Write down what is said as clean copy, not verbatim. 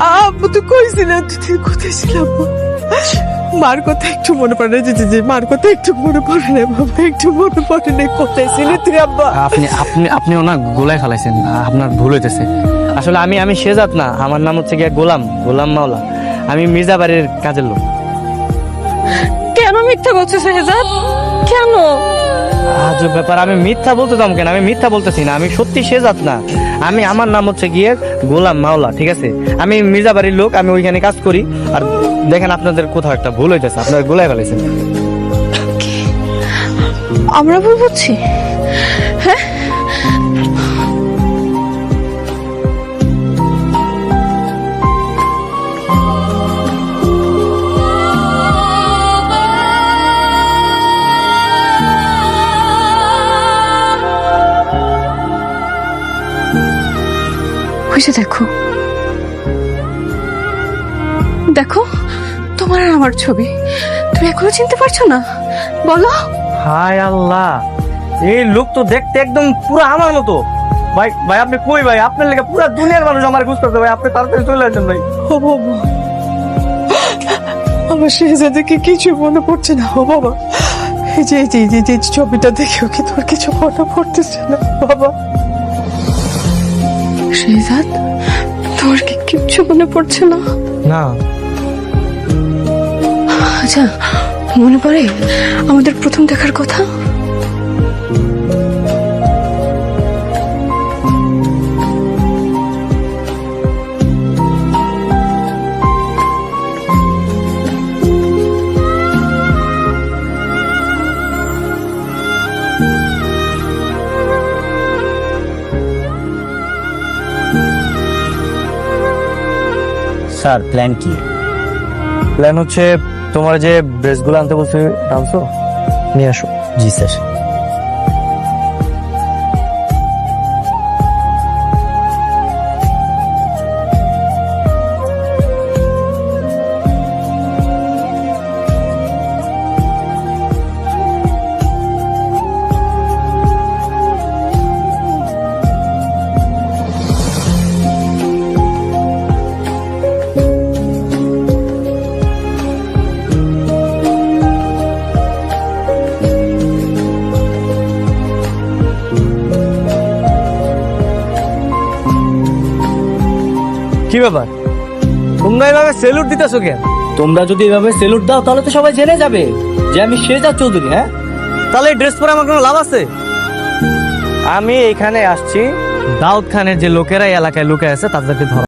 আব্বু তো কইছিলেন তুই কোথায় ছিলাম? মার কথা একটু মনে পড়ে না, জি মার কথা একটু মনে পড়ে না বাবা, একটু মনে পড়ে না কোথায় ছিলি তুই আব্বা? আপনি আপনি আপনিও না গোলায় ফেলাইছেন, আপনার ভুল হইতেছে। আসলে আমি শেজাত না, আমার নাম হচ্ছে গিয়া গোলাম মাওলা। আমি মির্জা বাড়ির কাজের লোক। কেন মিথ্যা বলছিস শেহজাদ? কেন? আজব ব্যাপার, আমি মিথ্যা বলতেতাম কেন? আমি মিথ্যা বলতেছি না, আমি সত্যি শেজাত না। আমার নাম হচ্ছে গিয়ে গোলাম মাওলা, ঠিক আছে? আমি মির্জা বাড়ির লোক, আমি ওইখানে কাজ করি। আর দেখেন আপনাদের কোথাও একটা ভুল হইতেছে, আপনারা গোলায় ফেলাইছেন। আমরা ভুল বুঝছি? হ্যাঁ, দেখো দেখো তোমার আর আমার ছবি, তুমি এখনো চিনতে পারছো না? বলো। হায় আল্লাহ, এই লোক তো দেখতে একদম পুরো আমার মতো। ভাই ভাই আপনি কই ভাই? আপনার লেগে পুরো দুনিয়ার মানুষ আমার খুঁজতেছে ভাই, আপনি তাড়াতাড়ি চলে আসেন ভাই। ও বাবা, আমার শেহজাদকে কিছু মনে পড়ছে না। ও বাবা, এই যে এই যে এই যে এই যে ছবিটা দেখেও কি তোর কিছু মনে পড়তেছে না বাবা? শেহজাদ, তোর কি কিচ্ছু মনে পড়ছে না? না। আচ্ছা, মনে পড়ে আমাদের প্রথম দেখার কথা? স্যার প্ল্যান কি? প্ল্যান হচ্ছে তোমার যে ড্রেসগুলো আনতে বলছে আনছো, নিয়ে আসো। জি স্যার। কি ব্যাপার, তোমরা এভাবে সেলুট দিতেছো কেন? তোমরা যদি এভাবে সেলুট দাও তাহলে তো সবাই জেনে যাবে যে আমি শেজাদ চৌধুরী। হ্যাঁ, তাহলে এই ড্রেস পরে আমার কোনো লাভ আছে? আমি এখানে আসছি দাউদ খানের যে লোকেরা এই এলাকায় লুকে আছে তাদেরকে ধরা।